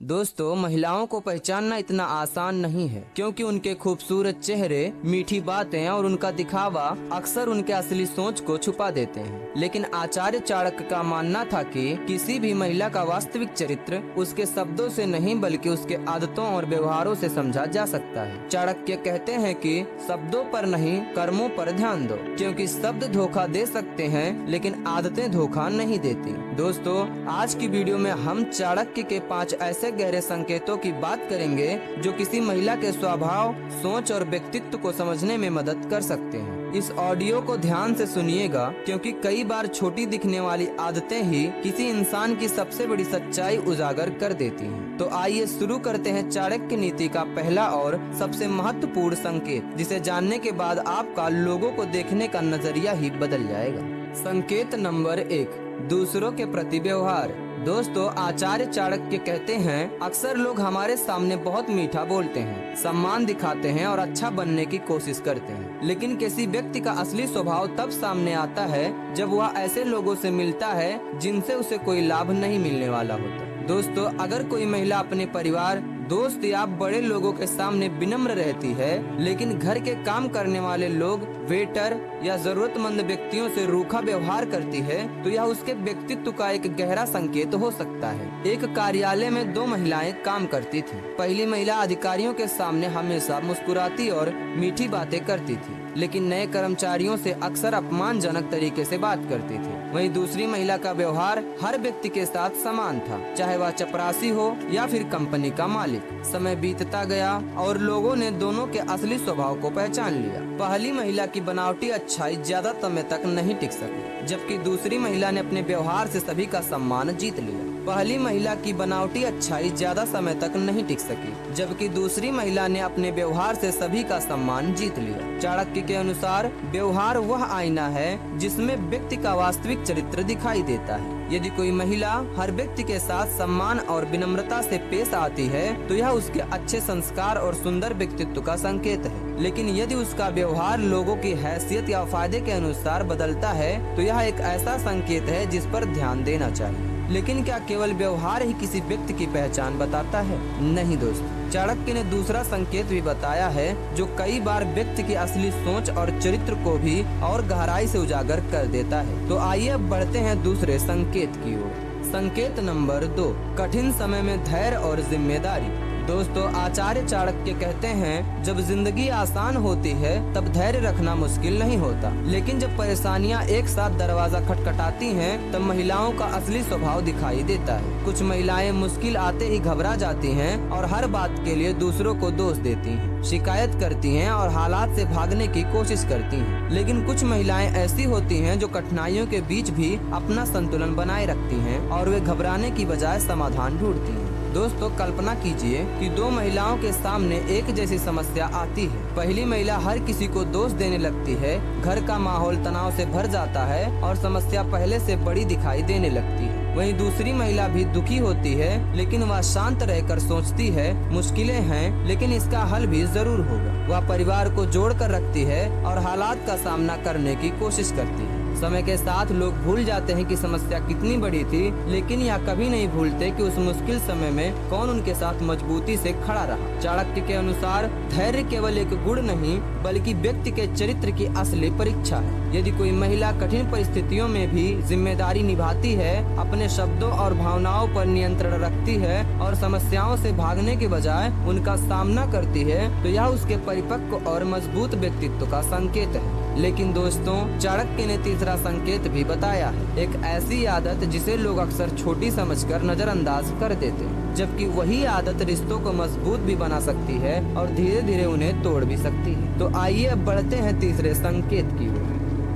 दोस्तों, महिलाओं को पहचानना इतना आसान नहीं है, क्योंकि उनके खूबसूरत चेहरे, मीठी बातें और उनका दिखावा अक्सर उनके असली सोच को छुपा देते हैं। लेकिन आचार्य चाणक्य का मानना था कि किसी भी महिला का वास्तविक चरित्र उसके शब्दों से नहीं बल्कि उसके आदतों और व्यवहारों से समझा जा सकता है। चाणक्य कहते हैं कि शब्दों पर नहीं, कर्मों पर ध्यान दो, क्योंकि शब्द धोखा दे सकते हैं लेकिन आदतें धोखा नहीं देती। दोस्तों, आज की वीडियो में हम चाणक्य के 5 ऐसे गहरे संकेतों की बात करेंगे जो किसी महिला के स्वभाव, सोच और व्यक्तित्व को समझने में मदद कर सकते हैं। इस ऑडियो को ध्यान से सुनिएगा, क्योंकि कई बार छोटी दिखने वाली आदतें ही किसी इंसान की सबसे बड़ी सच्चाई उजागर कर देती हैं। तो आइए शुरू करते हैं चाणक्य नीति का पहला और सबसे महत्वपूर्ण संकेत, जिसे जानने के बाद आपका लोगों को देखने का नजरिया ही बदल जाएगा। संकेत नंबर 1, दूसरों के प्रति व्यवहार। दोस्तों, आचार्य चाणक्य कहते हैं, अक्सर लोग हमारे सामने बहुत मीठा बोलते हैं, सम्मान दिखाते हैं और अच्छा बनने की कोशिश करते हैं, लेकिन किसी व्यक्ति का असली स्वभाव तब सामने आता है जब वह ऐसे लोगों से मिलता है जिनसे उसे कोई लाभ नहीं मिलने वाला होता। दोस्तों, अगर कोई महिला अपने परिवार, दोस्त या बड़े लोगों के सामने विनम्र रहती है, लेकिन घर के काम करने वाले लोग, वेटर या जरूरतमंद व्यक्तियों से रूखा व्यवहार करती है, तो यह उसके व्यक्तित्व का एक गहरा संकेत हो सकता है। एक कार्यालय में 2 महिलाएं काम करती थीं। पहली महिला अधिकारियों के सामने हमेशा मुस्कुराती और मीठी बातें करती थी, लेकिन नए कर्मचारियों से अक्सर अपमानजनक तरीके से बात करती थी। वहीं दूसरी महिला का व्यवहार हर व्यक्ति के साथ समान था, चाहे वह चपरासी हो या फिर कंपनी का मालिक। समय बीतता गया और लोगों ने दोनों के असली स्वभाव को पहचान लिया। पहली महिला की बनावटी अच्छाई ज्यादा समय तक नहीं टिक सकी, जबकि दूसरी महिला ने अपने व्यवहार से सभी का सम्मान जीत लिया। पहली महिला की बनावटी अच्छाई ज्यादा समय तक नहीं टिक सकी, जबकि दूसरी महिला ने अपने व्यवहार से सभी का सम्मान जीत लिया। चाणक्य के अनुसार व्यवहार वह आईना है जिसमें व्यक्ति का वास्तविक चरित्र दिखाई देता है। यदि कोई महिला हर व्यक्ति के साथ सम्मान और विनम्रता से पेश आती है, तो यह उसके अच्छे संस्कार और सुंदर व्यक्तित्व का संकेत है। लेकिन यदि उसका व्यवहार लोगों की हैसियत या फायदे के अनुसार बदलता है, तो यह एक ऐसा संकेत है जिस पर ध्यान देना चाहिए। लेकिन क्या केवल व्यवहार ही किसी व्यक्ति की पहचान बताता है? नहीं दोस्तों, चाणक्य ने दूसरा संकेत भी बताया है, जो कई बार व्यक्ति की असली सोच और चरित्र को भी और गहराई से उजागर कर देता है। तो आइए अब बढ़ते हैं दूसरे संकेत की ओर। संकेत नंबर 2, कठिन समय में धैर्य और जिम्मेदारी। दोस्तों, आचार्य चाणक्य कहते हैं, जब जिंदगी आसान होती है तब धैर्य रखना मुश्किल नहीं होता, लेकिन जब परेशानियां एक साथ दरवाजा खटखटाती हैं, तब महिलाओं का असली स्वभाव दिखाई देता है। कुछ महिलाएं मुश्किल आते ही घबरा जाती हैं और हर बात के लिए दूसरों को दोष देती हैं, शिकायत करती हैं और हालात से भागने की कोशिश करती हैं। लेकिन कुछ महिलाएं ऐसी होती हैं जो कठिनाइयों के बीच भी अपना संतुलन बनाए रखती हैं और वे घबराने की बजाय समाधान ढूंढती हैं। दोस्तों, कल्पना कीजिए कि 2 महिलाओं के सामने एक जैसी समस्या आती है। पहली महिला हर किसी को दोष देने लगती है, घर का माहौल तनाव से भर जाता है और समस्या पहले से बड़ी दिखाई देने लगती है। वहीं दूसरी महिला भी दुखी होती है, लेकिन वह शांत रहकर सोचती है, मुश्किलें हैं लेकिन इसका हल भी जरूर होगा। वह परिवार को जोड़ कर रखती है और हालात का सामना करने की कोशिश करती है। समय के साथ लोग भूल जाते हैं कि समस्या कितनी बड़ी थी, लेकिन यह कभी नहीं भूलते कि उस मुश्किल समय में कौन उनके साथ मजबूती से खड़ा रहा। चाणक्य के अनुसार धैर्य केवल एक गुण नहीं, बल्कि व्यक्ति के चरित्र की असली परीक्षा है। यदि कोई महिला कठिन परिस्थितियों में भी जिम्मेदारी निभाती है, अपने शब्दों और भावनाओं पर नियंत्रण रखती है और समस्याओं से भागने के बजाय उनका सामना करती है, तो यह उसके परिपक्व और मजबूत व्यक्तित्व का संकेत है। लेकिन दोस्तों, चाणक्य ने तीसरा संकेत भी बताया है, एक ऐसी आदत जिसे लोग अक्सर छोटी समझकर नजरअंदाज कर देते हैं, जबकि वही आदत रिश्तों को मजबूत भी बना सकती है और धीरे धीरे उन्हें तोड़ भी सकती है। तो आइए अब बढ़ते हैं तीसरे संकेत की ओर।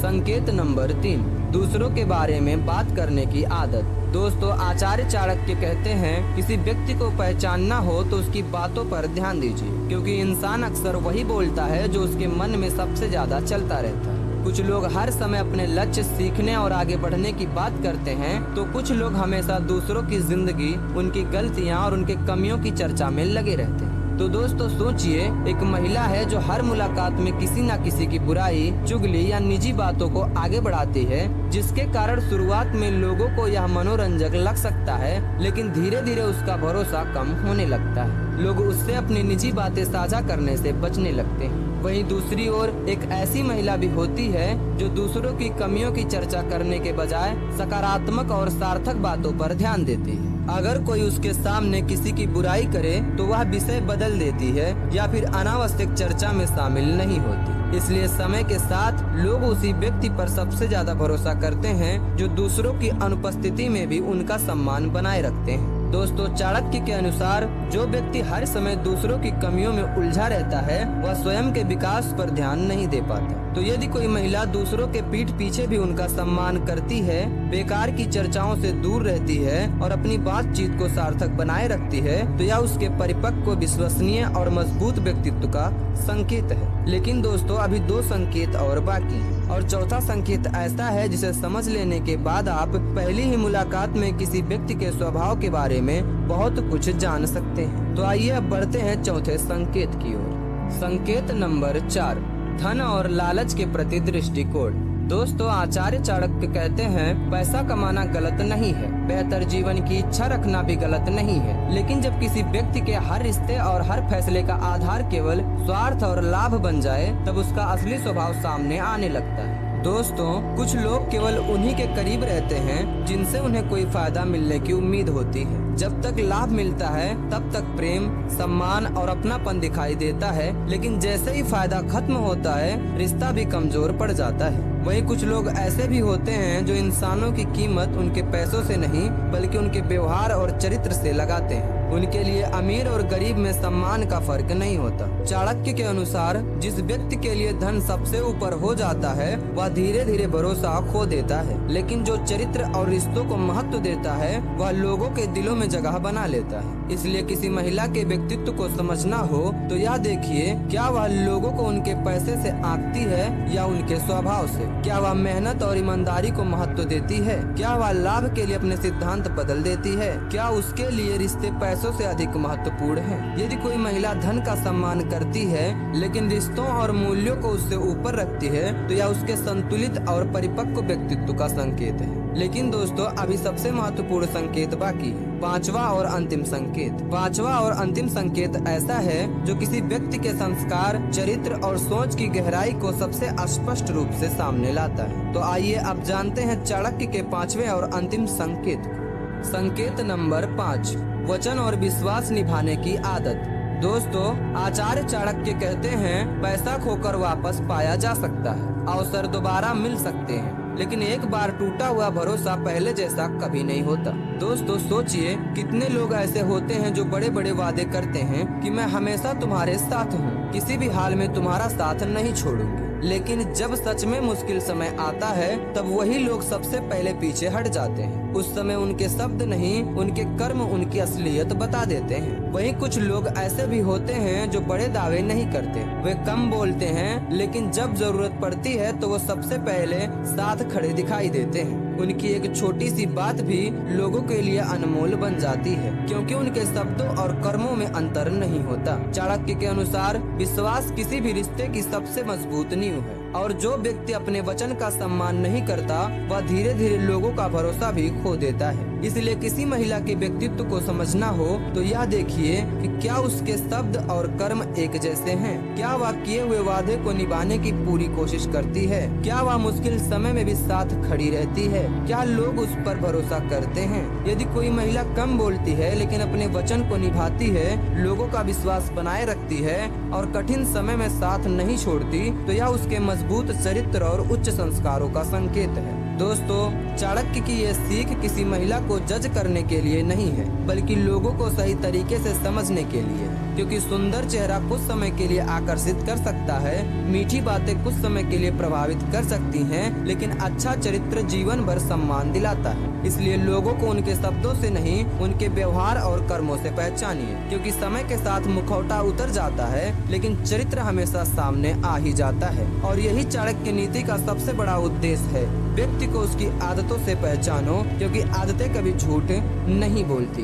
संकेत नंबर 3, दूसरों के बारे में बात करने की आदत। दोस्तों, आचार्य चाणक्य कहते हैं, किसी व्यक्ति को पहचानना हो तो उसकी बातों पर ध्यान दीजिए, क्योंकि इंसान अक्सर वही बोलता है जो उसके मन में सबसे ज्यादा चलता रहता है। कुछ लोग हर समय अपने लक्ष्य, सीखने और आगे बढ़ने की बात करते हैं, तो कुछ लोग हमेशा दूसरों की जिंदगी, उनकी गलतियां और उनके कमियों की चर्चा में लगे रहते हैं। तो दोस्तों सोचिए, एक महिला है जो हर मुलाकात में किसी न किसी की बुराई, चुगली या निजी बातों को आगे बढ़ाती है, जिसके कारण शुरुआत में लोगों को यह मनोरंजक लग सकता है, लेकिन धीरे धीरे उसका भरोसा कम होने लगता है। लोग उससे अपनी निजी बातें साझा करने से बचने लगते हैं। वहीं दूसरी ओर एक ऐसी महिला भी होती है जो दूसरों की कमियों की चर्चा करने के बजाय सकारात्मक और सार्थक बातों पर ध्यान देती है। अगर कोई उसके सामने किसी की बुराई करे तो वह विषय बदल देती है या फिर अनावश्यक चर्चा में शामिल नहीं होती। इसलिए समय के साथ लोग उसी व्यक्ति पर सबसे ज्यादा भरोसा करते हैं जो दूसरों की अनुपस्थिति में भी उनका सम्मान बनाए रखते हैं। दोस्तों, चाणक्य के अनुसार जो व्यक्ति हर समय दूसरों की कमियों में उलझा रहता है वह स्वयं के विकास पर ध्यान नहीं दे पाता। तो यदि कोई महिला दूसरों के पीठ पीछे भी उनका सम्मान करती है, बेकार की चर्चाओं से दूर रहती है और अपनी बातचीत को सार्थक बनाए रखती है, तो यह उसके परिपक्व, विश्वसनीय और मजबूत व्यक्तित्व का संकेत है। लेकिन दोस्तों, अभी 2 संकेत और बाकी हैं। और चौथा संकेत ऐसा है जिसे समझ लेने के बाद आप पहली ही मुलाकात में किसी व्यक्ति के स्वभाव के बारे में बहुत कुछ जान सकते हैं। तो आइए अब बढ़ते हैं चौथे संकेत की ओर। संकेत नंबर 4, धन और लालच के प्रति दृष्टिकोण। दोस्तों, आचार्य चाणक्य कहते हैं, पैसा कमाना गलत नहीं है, बेहतर जीवन की इच्छा रखना भी गलत नहीं है, लेकिन जब किसी व्यक्ति के हर रिश्ते और हर फैसले का आधार केवल स्वार्थ और लाभ बन जाए, तब उसका असली स्वभाव सामने आने लगता है। दोस्तों, कुछ लोग केवल उन्हीं के करीब रहते हैं जिनसे उन्हें कोई फायदा मिलने की उम्मीद होती है। जब तक लाभ मिलता है तब तक प्रेम, सम्मान और अपनापन दिखाई देता है, लेकिन जैसे ही फायदा खत्म होता है रिश्ता भी कमजोर पड़ जाता है। वहीं कुछ लोग ऐसे भी होते हैं जो इंसानों की कीमत उनके पैसों से नहीं बल्कि उनके व्यवहार और चरित्र से लगाते हैं। उनके लिए अमीर और गरीब में सम्मान का फर्क नहीं होता। चाणक्य के अनुसार जिस व्यक्ति के लिए धन सबसे ऊपर हो जाता है वह धीरे धीरे भरोसा खो देता है, लेकिन जो चरित्र और रिश्तों को महत्व देता है वह लोगों के दिलों में जगह बना लेता है। इसलिए किसी महिला के व्यक्तित्व को समझना हो तो यह देखिए, क्या वह लोगों को उनके पैसे से आंकती है या उनके स्वभाव से? क्या वह मेहनत और ईमानदारी को महत्व देती है? क्या वह लाभ के लिए अपने सिद्धांत बदल देती है? क्या उसके लिए रिश्ते पैसों से अधिक महत्वपूर्ण हैं? यदि कोई महिला धन का सम्मान करती है लेकिन रिश्तों और मूल्यों को उससे ऊपर रखती है तो यह उसके संतुलित और परिपक्व व्यक्तित्व का संकेत है। लेकिन दोस्तों, अभी सबसे महत्वपूर्ण संकेत बाकी है, 5वां और अंतिम संकेत। 5वां और अंतिम संकेत ऐसा है जो किसी व्यक्ति के संस्कार, चरित्र और सोच की गहराई को सबसे स्पष्ट रूप से सामने लाता है। तो आइए अब जानते हैं चाणक्य के 5वें और अंतिम संकेत को। संकेत नंबर 5, वचन और विश्वास निभाने की आदत। दोस्तों, आचार्य चाणक्य कहते हैं, पैसा खोकर वापस पाया जा सकता है, अवसर दोबारा मिल सकते हैं, लेकिन एक बार टूटा हुआ भरोसा पहले जैसा कभी नहीं होता। दोस्तों सोचिए, कितने लोग ऐसे होते हैं जो बड़े बड़े वादे करते हैं कि मैं हमेशा तुम्हारे साथ हूँ, किसी भी हाल में तुम्हारा साथ नहीं छोड़ूंगी, लेकिन जब सच में मुश्किल समय आता है तब वही लोग सबसे पहले पीछे हट जाते हैं। उस समय उनके शब्द नहीं, उनके कर्म उनकी असलियत बता देते हैं। वहीं कुछ लोग ऐसे भी होते हैं जो बड़े दावे नहीं करते, वे कम बोलते हैं, लेकिन जब जरूरत पड़ती है तो वो सबसे पहले साथ खड़े दिखाई देते हैं। उनकी एक छोटी सी बात भी लोगों के लिए अनमोल बन जाती है, क्योंकि उनके शब्दों और कर्मों में अंतर नहीं होता। चाणक्य के अनुसार विश्वास किसी भी रिश्ते की सबसे मजबूत नींव है, और जो व्यक्ति अपने वचन का सम्मान नहीं करता वह धीरे धीरे लोगों का भरोसा भी खो देता है। इसलिए किसी महिला के व्यक्तित्व को समझना हो तो यह देखिए कि क्या उसके शब्द और कर्म एक जैसे हैं, क्या वह किए हुए वादे को निभाने की पूरी कोशिश करती है, क्या वह मुश्किल समय में भी साथ खड़ी रहती है, क्या लोग उस पर भरोसा करते हैं। यदि कोई महिला कम बोलती है लेकिन अपने वचन को निभाती है, लोगों का विश्वास बनाए रखती है और कठिन समय में साथ नहीं छोड़ती, तो यह उसके मजबूत चरित्र और उच्च संस्कारों का संकेत है। दोस्तों, चाणक्य की ये सीख किसी महिला को जज करने के लिए नहीं है, बल्कि लोगों को सही तरीके से समझने के लिए, क्योंकि सुंदर चेहरा कुछ समय के लिए आकर्षित कर सकता है, मीठी बातें कुछ समय के लिए प्रभावित कर सकती हैं, लेकिन अच्छा चरित्र जीवन भर सम्मान दिलाता है। इसलिए लोगों को उनके शब्दों से नहीं, उनके व्यवहार और कर्मों से पहचानिए, क्योंकि समय के साथ मुखौटा उतर जाता है लेकिन चरित्र हमेशा सामने आ ही जाता है। और यही चाणक्य नीति का सबसे बड़ा उद्देश्य है, व्यक्ति को उसकी आदतों से पहचानो, क्योंकि आदतें कभी झूठ नहीं बोलती।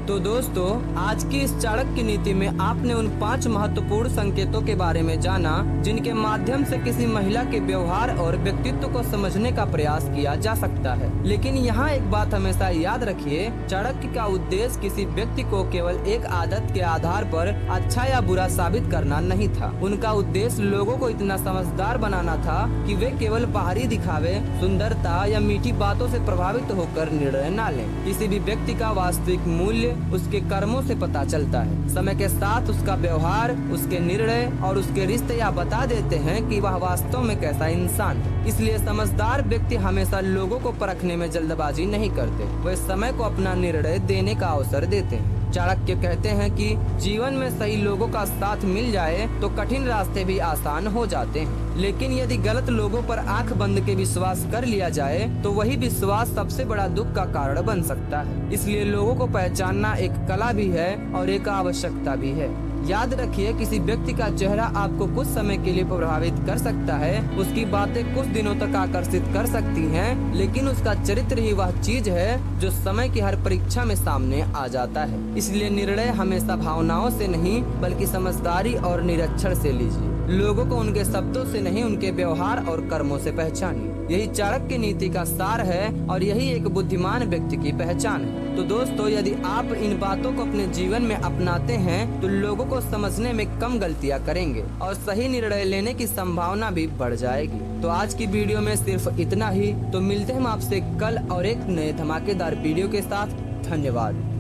तो दोस्तों, आज की इस चाणक्य नीति में आपने उन 5 महत्वपूर्ण संकेतों के बारे में जाना जिनके माध्यम से किसी महिला के व्यवहार और व्यक्तित्व को समझने का प्रयास किया जा सकता है। लेकिन यहाँ एक बात हमेशा याद रखिए, चाणक्य का उद्देश्य किसी व्यक्ति को केवल एक आदत के आधार पर अच्छा या बुरा साबित करना नहीं था। उनका उद्देश्य लोगों को इतना समझदार बनाना था कि वे केवल बाहरी दिखावे, सुंदरता या मीठी बातों से प्रभावित होकर निर्णय न लें। किसी भी व्यक्ति का वास्तविक मूल्य उसके कर्मों से पता चलता है। समय के साथ उसका व्यवहार, उसके निर्णय और उसके रिश्ते या बता देते हैं कि वह वास्तव में कैसा इंसान है। इसलिए समझदार व्यक्ति हमेशा लोगों को परखने में जल्दबाजी नहीं करते, वे समय को अपना निर्णय देने का अवसर देते हैं। चाणक्य कहते हैं कि जीवन में सही लोगों का साथ मिल जाए तो कठिन रास्ते भी आसान हो जाते हैं, लेकिन यदि गलत लोगों पर आंख बंद के विश्वास कर लिया जाए तो वही विश्वास सबसे बड़ा दुख का कारण बन सकता है। इसलिए लोगों को पहचानना एक कला भी है और एक आवश्यकता भी है। याद रखिए, किसी व्यक्ति का चेहरा आपको कुछ समय के लिए प्रभावित कर सकता है, उसकी बातें कुछ दिनों तक आकर्षित कर सकती हैं, लेकिन उसका चरित्र ही वह चीज है जो समय की हर परीक्षा में सामने आ जाता है। इसलिए निर्णय हमेशा भावनाओं से नहीं बल्कि समझदारी और निरीक्षण से लीजिए। लोगों को उनके शब्दों से नहीं, उनके व्यवहार और कर्मों से पहचानिए। यही चाणक्य नीति का सार है और यही एक बुद्धिमान व्यक्ति की पहचान है। तो दोस्तों, यदि आप इन बातों को अपने जीवन में अपनाते हैं तो लोगों को समझने में कम गलतियां करेंगे और सही निर्णय लेने की संभावना भी बढ़ जाएगी। तो आज की वीडियो में सिर्फ इतना ही। तो मिलते हैं हम आपसे कल और एक नए धमाकेदार वीडियो के साथ। धन्यवाद।